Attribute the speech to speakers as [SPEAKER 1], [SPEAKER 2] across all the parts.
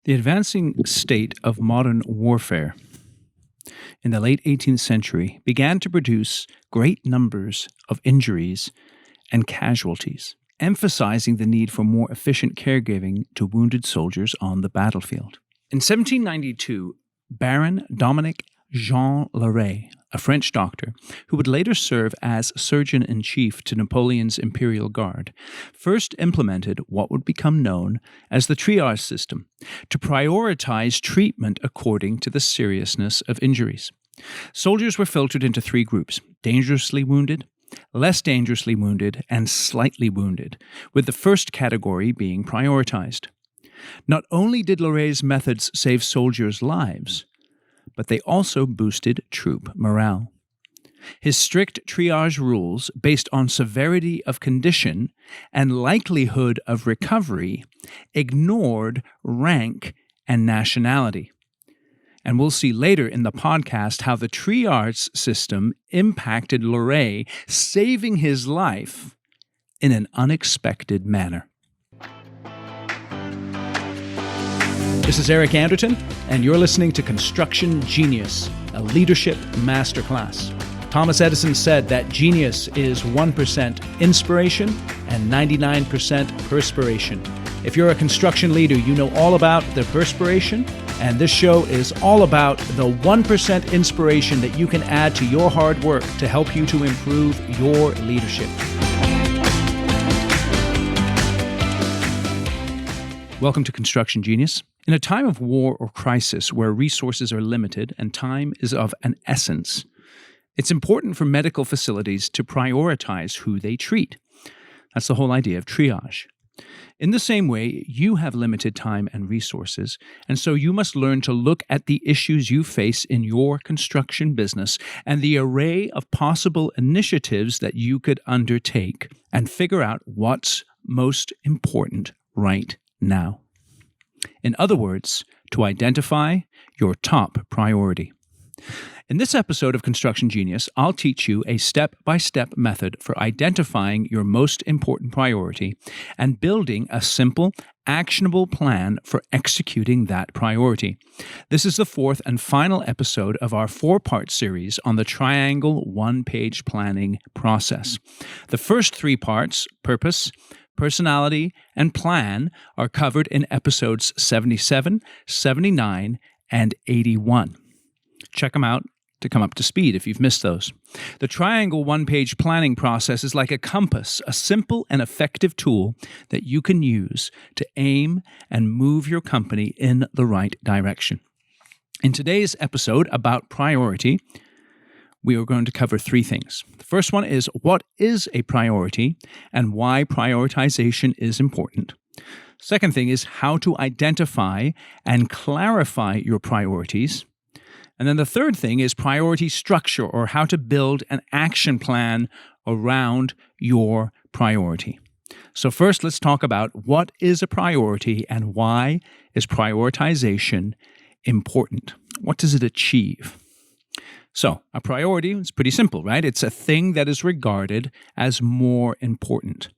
[SPEAKER 1] The advancing state of modern warfare in the late 18th century began to produce great numbers of injuries and casualties, emphasizing the need for more efficient caregiving to wounded soldiers on the battlefield. In 1792, Baron Dominique Jean Larrey, a French doctor who would later serve as surgeon-in-chief to Napoleon's Imperial Guard, first implemented what would become known as the triage system to prioritize treatment according to the seriousness of injuries. Soldiers were filtered into three groups: dangerously wounded, less dangerously wounded, and slightly wounded, with the first category being prioritized. Not only did Larrey's methods save soldiers' lives, but they also boosted troop morale. His strict triage rules, based on severity of condition and likelihood of recovery, ignored rank and nationality. And we'll see later in the podcast how the triage system impacted Larrey, saving his life in an unexpected manner. This is Eric Anderton, and you're listening to Construction Genius, a leadership masterclass. Thomas Edison said that genius is 1% inspiration and 99% perspiration. If you're a construction leader, you know all about the perspiration, and this show is all about the 1% inspiration that you can add to your hard work to help you to improve your leadership. Welcome to Construction Genius. In a time of war or crisis where resources are limited and time is of an essence, it's important for medical facilities to prioritize who they treat. That's the whole idea of triage. In the same way, you have limited time and resources, and so you must learn to look at the issues you face in your construction business and the array of possible initiatives that you could undertake and figure out what's most important right now. In other words, to identify your top priority. In this episode of Construction Genius, I'll teach you a step-by-step method for identifying your most important priority and building a simple, actionable plan for executing that priority. This is the fourth and final episode of our four-part series on the Triangle one-page planning process. The first three parts, purpose, personality, and plan, are covered in episodes 77, 79, and 81. Check them out to come up to speed if you've missed those. The Triangle one-page planning process is like a compass, a simple and effective tool that you can use to aim and move your company in the right direction. In today's episode about priority, we are going to cover three things. The first one is what is a priority and why prioritization is important. Second thing is how to identify and clarify your priorities. And then the third thing is priority structure, or how to build an action plan around your priority. So first, let's talk about what is a priority and why is prioritization important. What does it achieve? So, a priority is pretty simple, right? It's a thing that is regarded as more important.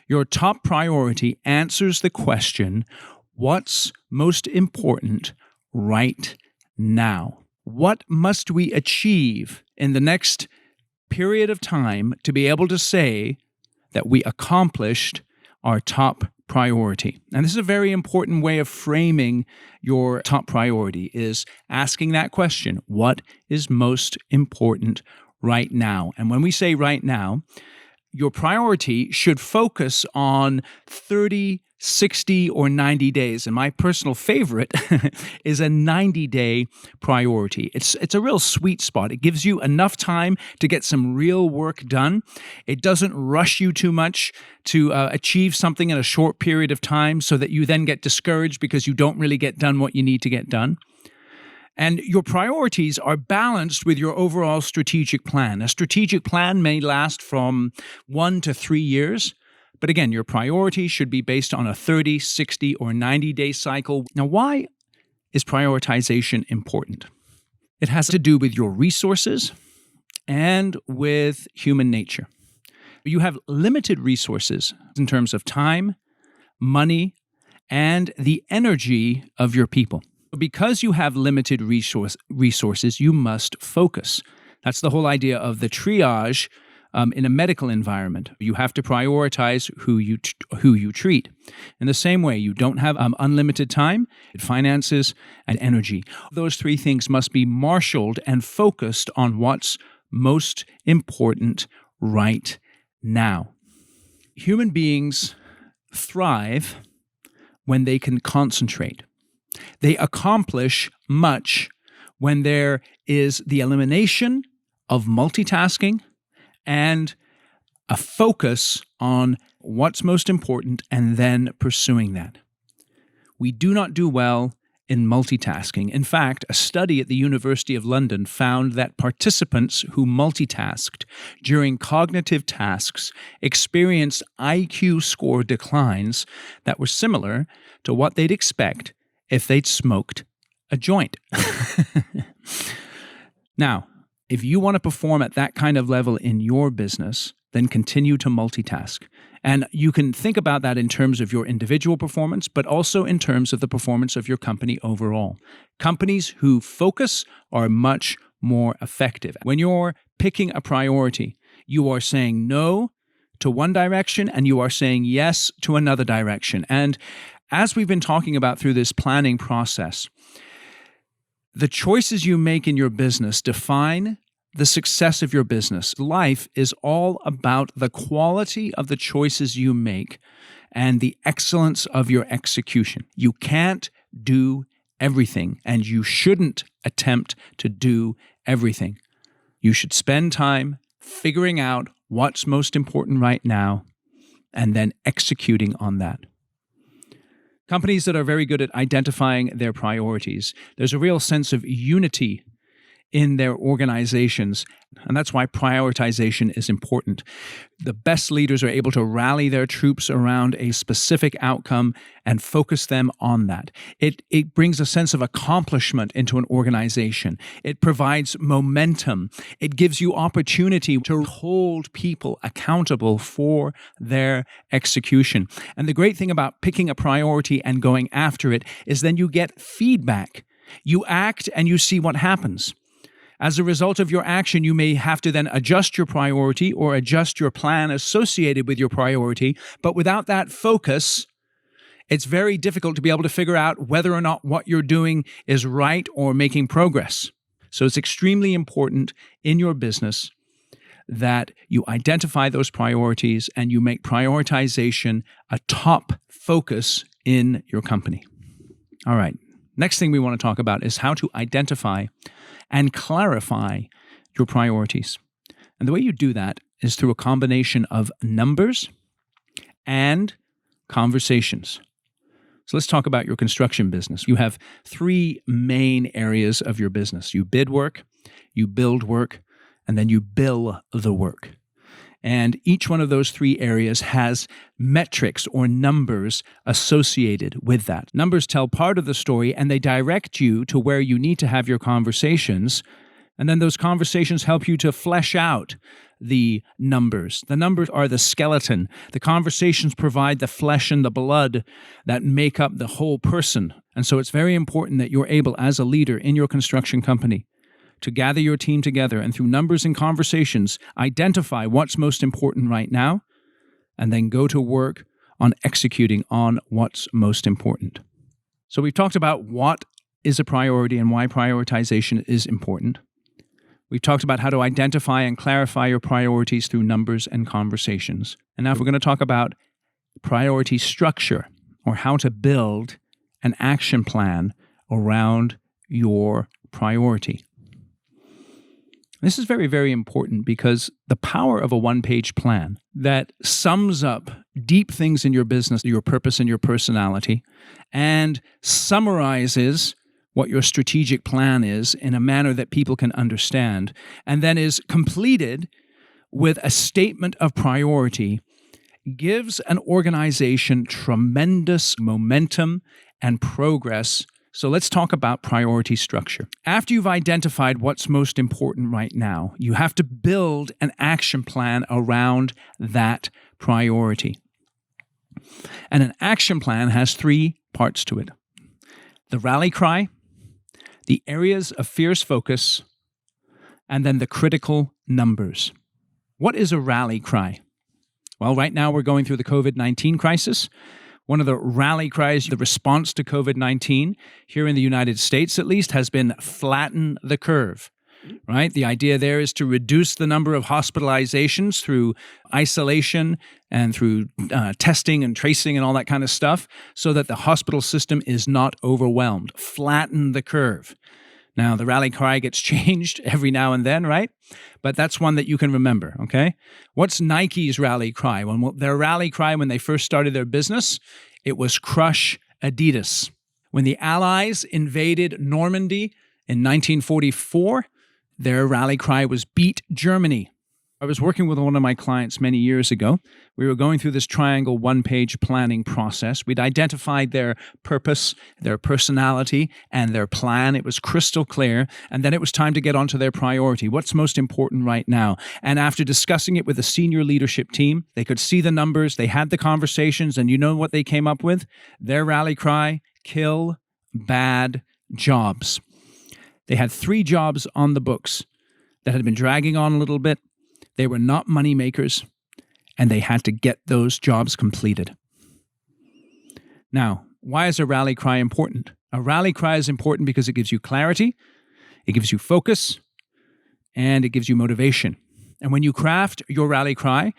[SPEAKER 1] Your top priority answers the question, what's most important right now? What must we achieve in the next period of time to be able to say that we accomplished our top priority? And this is a very important way of framing your top priority, is asking that question, what is most important right now? And when we say right now, your priority should focus on 30, 60, or 90 days. And my personal favorite is a 90-day priority. It's a real sweet spot. It gives you enough time to get some real work done. It doesn't rush you too much to achieve something in a short period of time so that you then get discouraged because you don't really get done what you need to get done. And your priorities are balanced with your overall strategic plan. A strategic plan may last from 1 to 3 years. But again, your priority should be based on a 30, 60, or 90-day cycle. Now, why is prioritization important? It has to do with your resources and with human nature. You have limited resources in terms of time, money, and the energy of your people. Because you have limited resources, you must focus. That's the whole idea of the triage in a medical environment. You have to prioritize who you treat. In the same way, you don't have unlimited time, finances, and energy. Those three things must be marshaled and focused on what's most important right now. Human beings thrive when they can concentrate. They accomplish much when there is the elimination of multitasking and a focus on what's most important and then pursuing that. We do not do well in multitasking. In fact, a study at the University of London found that participants who multitasked during cognitive tasks experienced IQ score declines that were similar to what they'd expect if they'd smoked a joint. Now, if you want to perform at that kind of level in your business, then continue to multitask. And you can think about that in terms of your individual performance, but also in terms of the performance of your company overall. Companies who focus are much more effective. When you're picking a priority, you are saying no to one direction and you are saying yes to another direction. And as we've been talking about through this planning process, the choices you make in your business define the success of your business. Life is all about the quality of the choices you make and the excellence of your execution. You can't do everything, and you shouldn't attempt to do everything. You should spend time figuring out what's most important right now and then executing on that. Companies that are very good at identifying their priorities, there's a real sense of unity in their organizations, and that's why prioritization is important. The best leaders are able to rally their troops around a specific outcome and focus them on that. It brings a sense of accomplishment into an organization. It provides momentum. It gives you opportunity to hold people accountable for their execution. And the great thing about picking a priority and going after it is then you get feedback. You act and you see what happens. As a result of your action, you may have to then adjust your priority or adjust your plan associated with your priority. But without that focus, it's very difficult to be able to figure out whether or not what you're doing is right or making progress. So it's extremely important in your business that you identify those priorities and you make prioritization a top focus in your company. All right. Next thing we want to talk about is how to identify and clarify your priorities. And the way you do that is through a combination of numbers and conversations. So let's talk about your construction business. You have three main areas of your business. You bid work, you build work, and then you bill the work. And each one of those three areas has metrics or numbers associated with that. Numbers tell part of the story and they direct you to where you need to have your conversations. And then those conversations help you to flesh out the numbers. The numbers are the skeleton. The conversations provide the flesh and the blood that make up the whole person. And so it's very important that you're able, as a leader in your construction company, to gather your team together and through numbers and conversations, identify what's most important right now, and then go to work on executing on what's most important. So we've talked about what is a priority and why prioritization is important. We've talked about how to identify and clarify your priorities through numbers and conversations. And now we're going to talk about priority structure, or how to build an action plan around your priority. This is very, very important because the power of a one-page plan that sums up deep things in your business, your purpose and your personality, and summarizes what your strategic plan is in a manner that people can understand, and then is completed with a statement of priority, gives an organization tremendous momentum and progress. So let's talk about priority structure. After you've identified what's most important right now, you have to build an action plan around that priority. And an action plan has three parts to it: the rally cry, the areas of fierce focus, and then the critical numbers. What is a rally cry? Well, right now we're going through the COVID-19 crisis. One of the rally cries, the response to COVID-19, here in the United States at least, has been flatten the curve, right? The idea there is to reduce the number of hospitalizations through isolation and through testing and tracing and all that kind of stuff so that the hospital system is not overwhelmed. Flatten the curve. Now, the rally cry gets changed every now and then, right? But that's one that you can remember, okay? What's Nike's rally cry? Well, their rally cry when they first started their business, it was crush Adidas. When the Allies invaded Normandy in 1944, their rally cry was beat Germany. I was working with one of my clients many years ago. We were going through this triangle one-page planning process. We'd identified their purpose, their personality, and their plan. It was crystal clear. And then it was time to get onto their priority. What's most important right now? And after discussing it with the senior leadership team, they could see the numbers, they had the conversations, and you know what they came up with? Their rally cry: kill bad jobs. They had 3 jobs on the books that had been dragging on a little bit. They were not money makers, and they had to get those jobs completed. Now, why is a rally cry important? A rally cry is important because it gives you clarity, it gives you focus, and it gives you motivation. And when you craft your rally cry,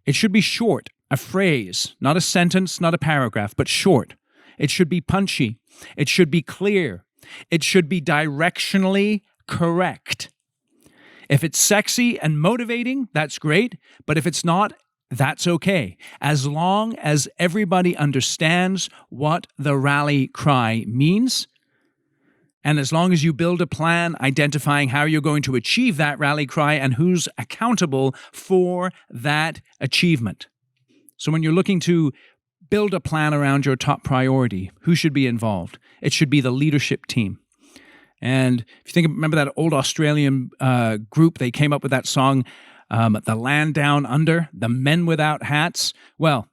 [SPEAKER 1] it should be short, a phrase, not a sentence, not a paragraph, but short. It should be punchy. It should be clear. It should be directionally correct. If it's sexy and motivating, that's great. But if it's not, that's okay. As long as everybody understands what the rally cry means, and as long as you build a plan identifying how you're going to achieve that rally cry and who's accountable for that achievement. So when you're looking to build a plan around your top priority, who should be involved? It should be the leadership team. And if you remember that old Australian group, they came up with that song, The Land Down Under, the Men Without Hats. Well,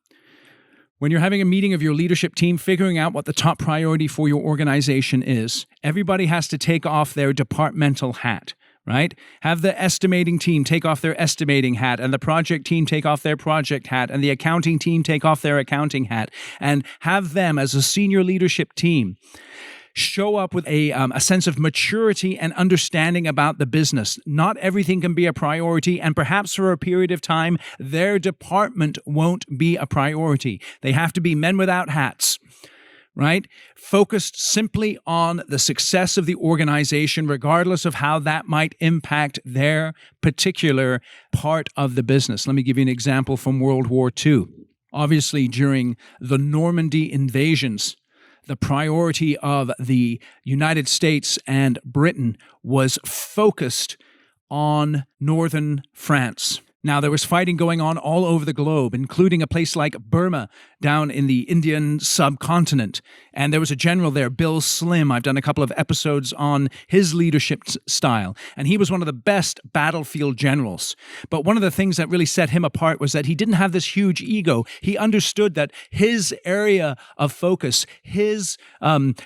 [SPEAKER 1] when you're having a meeting of your leadership team, figuring out what the top priority for your organization is, everybody has to take off their departmental hat, right? Have the estimating team take off their estimating hat, and the project team take off their project hat, and the accounting team take off their accounting hat, and have them as a senior leadership team show up with a sense of maturity and understanding about the business. Not everything can be a priority, and perhaps for a period of time, their department won't be a priority. They have to be men without hats, right? Focused simply on the success of the organization, regardless of how that might impact their particular part of the business. Let me give you an example from World War II. Obviously, during the Normandy invasions, the priority of the United States and Britain was focused on northern France. Now, there was fighting going on all over the globe, including a place like Burma down in the Indian subcontinent. And there was a general there, Bill Slim. I've done a couple of episodes on his leadership style. And he was one of the best battlefield generals. But one of the things that really set him apart was that he didn't have this huge ego. He understood that his area of focus, his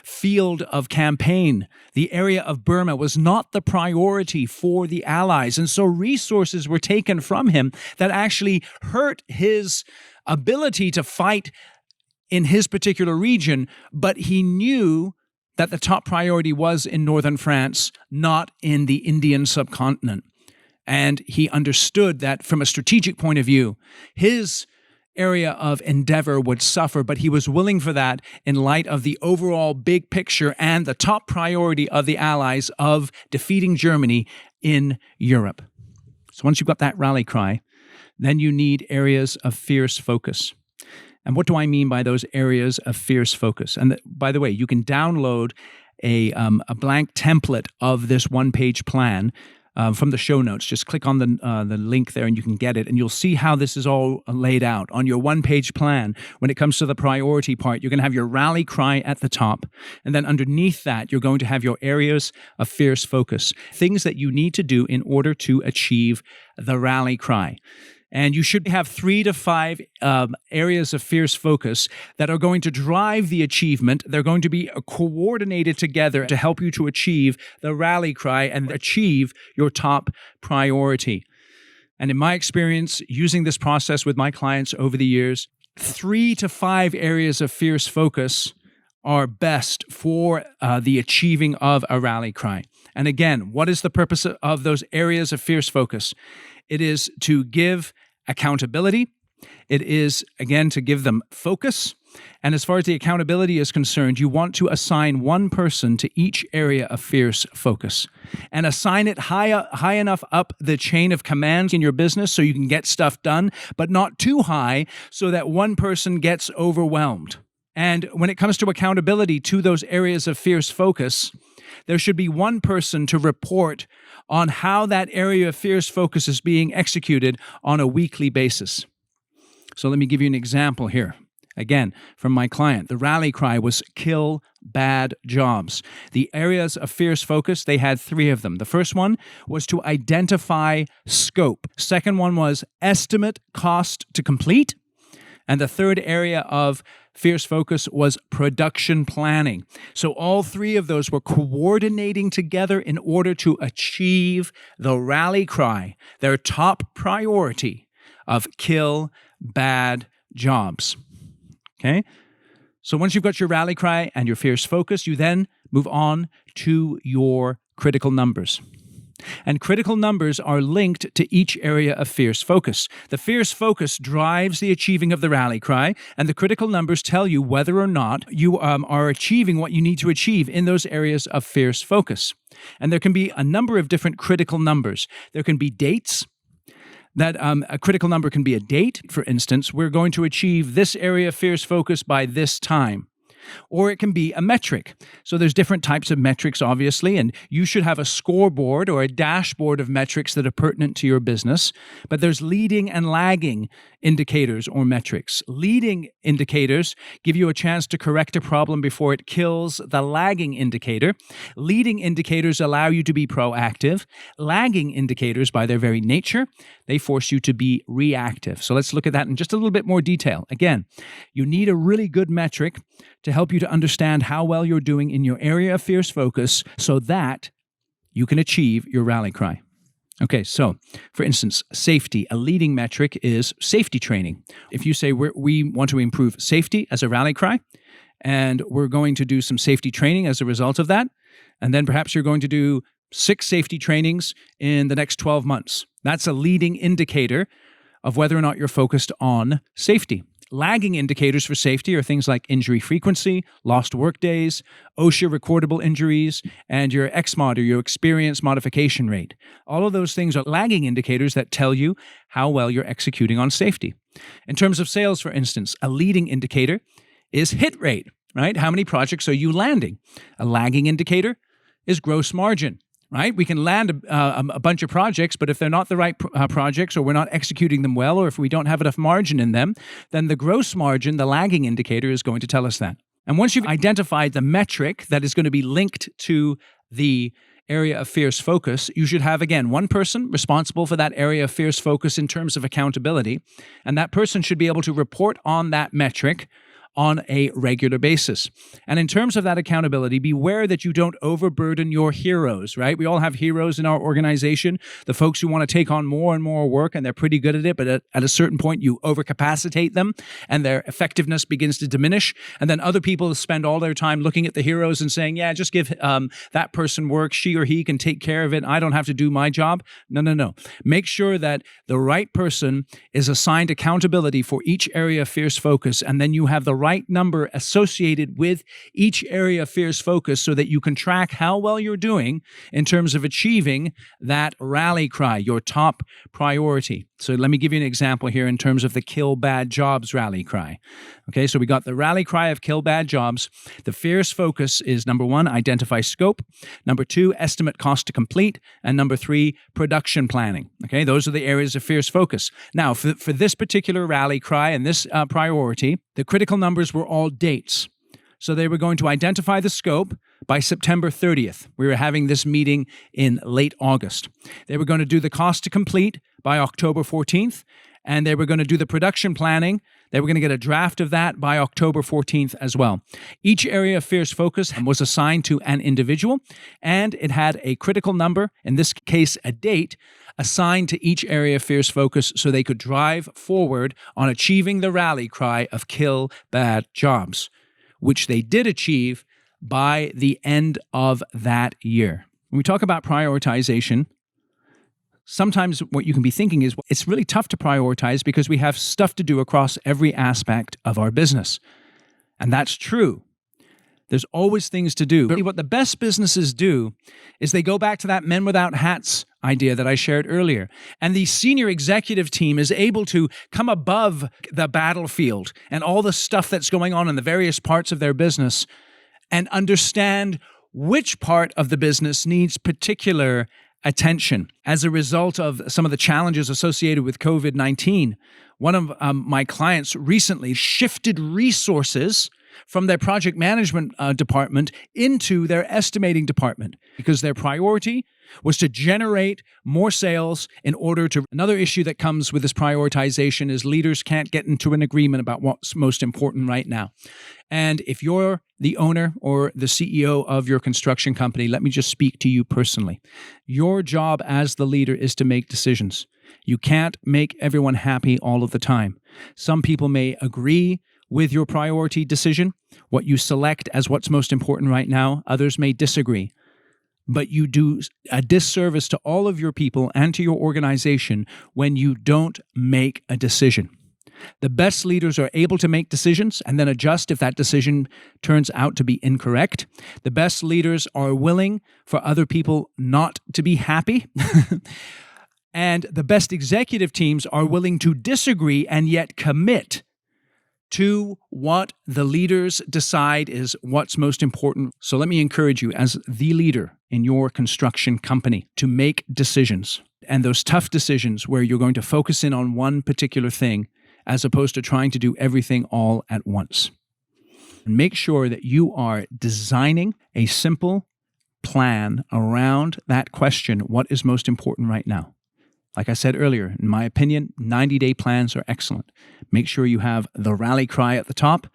[SPEAKER 1] field of campaign, the area of Burma was not the priority for the Allies. And so resources were taken from him that actually hurt his ability to fight in his particular region, but he knew that the top priority was in northern France, not in the Indian subcontinent. And he understood that from a strategic point of view, his area of endeavor would suffer, but he was willing for that in light of the overall big picture and the top priority of the Allies of defeating Germany in Europe. So once you've got that rally cry, then you need areas of fierce focus. And what do I mean by those areas of fierce focus? And by the way, you can download a blank template of this one-page plan from the show notes. Just click on the link there and you can get it. And you'll see how this is all laid out. On your one-page plan, when it comes to the priority part, you're going to have your rally cry at the top. And then underneath that, you're going to have your areas of fierce focus. Things that you need to do in order to achieve the rally cry. And you should have 3 to 5 areas of fierce focus that are going to drive the achievement. They're going to be coordinated together to help you to achieve the rally cry and achieve your top priority. And in my experience, using this process with my clients over the years, 3 to 5 areas of fierce focus are best for the achieving of a rally cry. And again, what is the purpose of those areas of fierce focus? It is to give accountability. It is, again, to give them focus. And as far as the accountability is concerned, you want to assign one person to each area of fierce focus and assign it high enough up the chain of command in your business so you can get stuff done, but not too high so that one person gets overwhelmed. And when it comes to accountability to those areas of fierce focus, there should be one person to report on how that area of fierce focus is being executed on a weekly basis. So let me give you an example here. Again, from my client, the rally cry was kill bad jobs. The areas of fierce focus, they had 3 of them. The first one was to identify scope. Second one was estimate cost to complete. And the third area of fierce focus was production planning. So all 3 of those were coordinating together in order to achieve the rally cry, their top priority of kill bad jobs. Okay? So once you've got your rally cry and your fierce focus, you then move on to your critical numbers. And critical numbers are linked to each area of fierce focus. The fierce focus drives the achieving of the rally cry, and the critical numbers tell you whether or not you are achieving what you need to achieve in those areas of fierce focus. And there can be a number of different critical numbers. There can be dates. That a critical number can be a date. For instance, we're going to achieve this area of fierce focus by this time. Or it can be a metric. So there's different types of metrics, obviously, and you should have a scoreboard or a dashboard of metrics that are pertinent to your business. But there's leading and lagging indicators or metrics. Leading indicators give you a chance to correct a problem before it kills the lagging indicator. Leading indicators allow you to be proactive. Lagging indicators, by their very nature, they force you to be reactive. So let's look at that in just a little bit more detail. Again, you need a really good metric to help you to understand how well you're doing in your area of fierce focus so that you can achieve your rally cry. Okay, so for instance, safety, a leading metric is safety training. If you say we want to improve safety as a rally cry, and we're going to do some safety training as a result of that, and then perhaps you're going to do 6 safety trainings in the next 12 months. That's a leading indicator of whether or not you're focused on safety. Lagging indicators for safety are things like injury frequency, lost work days, OSHA recordable injuries, and your XMOD or your experience modification rate. All of those things are lagging indicators that tell you how well you're executing on safety. In terms of sales, for instance, a leading indicator is hit rate, right? How many projects are you landing? A lagging indicator is gross margin. Right? We can land a bunch of projects, but if they're not the right projects or we're not executing them well or if we don't have enough margin in them, then the gross margin, the lagging indicator, is going to tell us that. And once you've identified the metric that is going to be linked to the area of fierce focus, you should have, again, one person responsible for that area of fierce focus in terms of accountability, and that person should be able to report on that metric on a regular basis. And in terms of that accountability, beware that you don't overburden your heroes, right? We all have heroes in our organization, the folks who want to take on more and more work, and they're pretty good at it, but at a certain point, you overcapacitate them, and their effectiveness begins to diminish. And then other people spend all their time looking at the heroes and saying, yeah, just give that person work. She or he can take care of it. I don't have to do my job. No. Make sure that the right person is assigned accountability for each area of fierce focus, and then you have the right number associated with each area of fierce focus so that you can track how well you're doing in terms of achieving that rally cry, your top priority. So let me give you an example here in terms of the kill bad jobs rally cry. Okay, so we got the rally cry of kill bad jobs. The fierce focus is number 1, identify scope. Number 2, estimate cost to complete. And number 3, production planning. Okay, those are the areas of fierce focus. Now, for this particular rally cry and this priority, the critical numbers were all dates. So they were going to identify the scope by September 30th. We were having this meeting in late August. They were going to do the cost to complete by October 14th, and they were going to do the production planning. They were going to get a draft of that by October 14th as well. Each area of fierce focus was assigned to an individual, and it had a critical number, in this case a date, assigned to each area of fierce focus so they could drive forward on achieving the rally cry of kill bad jobs, which they did achieve by the end of that year. When we talk about prioritization, sometimes what you can be thinking is, it's really tough to prioritize because we have stuff to do across every aspect of our business. And that's true. There's always things to do. But what the best businesses do is they go back to that men without hats idea that I shared earlier. And the senior executive team is able to come above the battlefield and all the stuff that's going on in the various parts of their business and understand which part of the business needs particular attention. As a result of some of the challenges associated with COVID-19, one of my clients recently shifted resources from their project management department into their estimating department because their priority was to generate more sales in order to... Another issue that comes with this prioritization is leaders can't get into an agreement about what's most important right now. And if you're the owner or the CEO of your construction company, let me just speak to you personally. Your job as the leader is to make decisions. You can't make everyone happy all of the time. Some people may agree with your priority decision, what you select as what's most important right now. Others may disagree. But you do a disservice to all of your people and to your organization when you don't make a decision. The best leaders are able to make decisions and then adjust if that decision turns out to be incorrect. The best leaders are willing for other people not to be happy. And the best executive teams are willing to disagree and yet commit to what the leaders decide is what's most important. So let me encourage you as the leader in your construction company to make decisions. And those tough decisions where you're going to focus in on one particular thing as opposed to trying to do everything all at once. And make sure that you are designing a simple plan around that question, what is most important right now? Like I said earlier, in my opinion, 90-day plans are excellent. Make sure you have the rally cry at the top,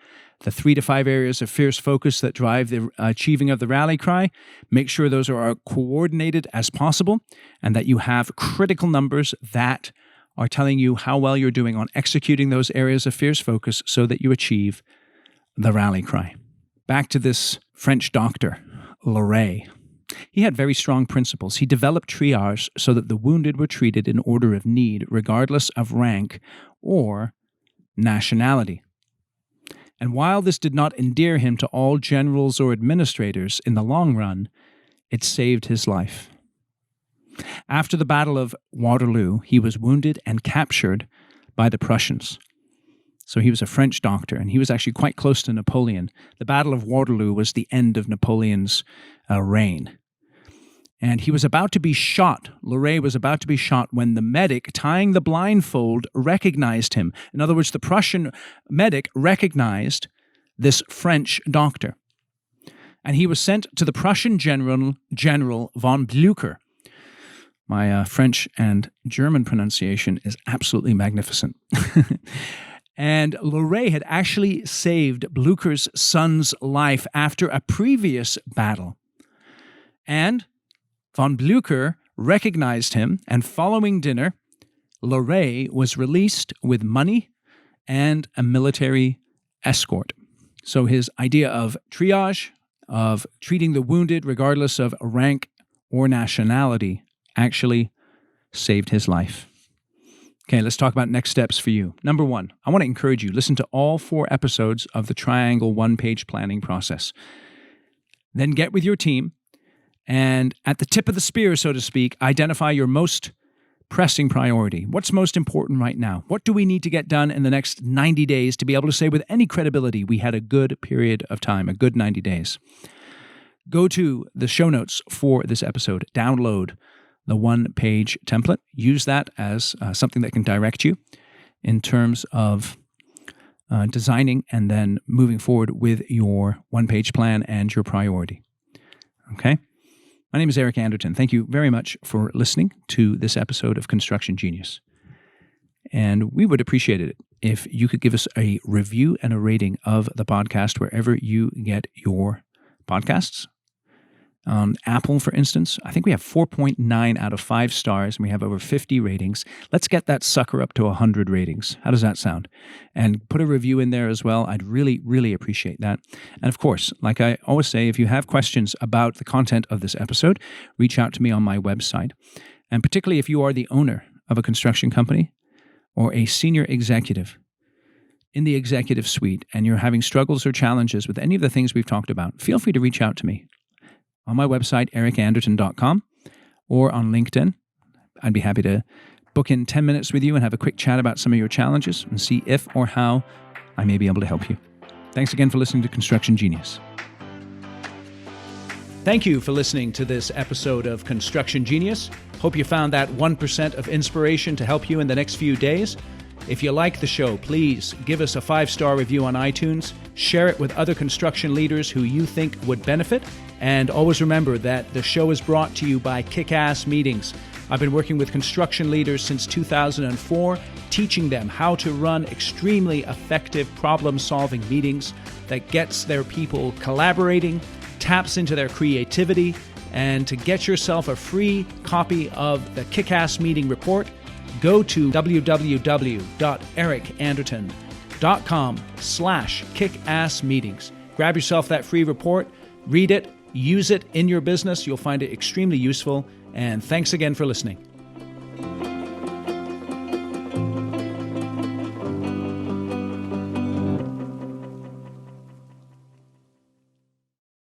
[SPEAKER 1] the 3 to 5 areas of fierce focus that drive the achieving of the rally cry. Make sure those are coordinated as possible and that you have critical numbers that are telling you how well you're doing on executing those areas of fierce focus so that you achieve the rally cry. Back to this French doctor, Leray. He had very strong principles. He developed triage so that the wounded were treated in order of need, regardless of rank or nationality. And while this did not endear him to all generals or administrators, in the long run, it saved his life. After the Battle of Waterloo, he was wounded and captured by the Prussians. So he was a French doctor, and he was actually quite close to Napoleon. The Battle of Waterloo was the end of Napoleon's reign. And he was about to be shot. Leray was about to be shot when the medic tying the blindfold recognized him. In other words, the Prussian medic recognized this French doctor. And he was sent to the Prussian General von Blücher. My French and German pronunciation is absolutely magnificent. And Leray had actually saved Blücher's son's life after a previous battle. And von Blücher recognized him, and following dinner, Leray was released with money and a military escort. So his idea of triage, of treating the wounded regardless of rank or nationality, actually saved his life. Okay, let's talk about next steps for you. Number 1, I want to encourage you, listen to all 4 episodes of the Triangle one-page planning process. Then get with your team and at the tip of the spear, so to speak, identify your most pressing priority. What's most important right now? What do we need to get done in the next 90 days to be able to say with any credibility we had a good period of time, a good 90 days? Go to the show notes for this episode, download the one-page template. Use that as something that can direct you in terms of designing and then moving forward with your one-page plan and your priority. Okay? My name is Eric Anderton. Thank you very much for listening to this episode of Construction Genius. And we would appreciate it if you could give us a review and a rating of the podcast wherever you get your podcasts. On Apple, for instance, I think we have 4.9 out of 5 stars, and we have over 50 ratings. Let's get that sucker up to 100 ratings. How does that sound? And put a review in there as well. I'd really, really appreciate that. And of course, like I always say, if you have questions about the content of this episode, reach out to me on my website. And particularly if you are the owner of a construction company or a senior executive in the executive suite, and you're having struggles or challenges with any of the things we've talked about, feel free to reach out to me on my website, ericanderton.com, or on LinkedIn. I'd be happy to book in 10 minutes with you and have a quick chat about some of your challenges and see if or how I may be able to help you. Thanks again for listening to Construction Genius. Thank you for listening to this episode of Construction Genius. Hope you found that 1% of inspiration to help you in the next few days. If you like the show, please give us a 5-star review on iTunes, share it with other construction leaders who you think would benefit, and always remember that the show is brought to you by Kick-Ass Meetings. I've been working with construction leaders since 2004, teaching them how to run extremely effective problem-solving meetings that gets their people collaborating, taps into their creativity, and to get yourself a free copy of the Kick-Ass Meeting Report, go to www.ericanderton.com/kickassmeetings. Grab yourself that free report, read it, use it in your business. You'll find it extremely useful. And thanks again for listening.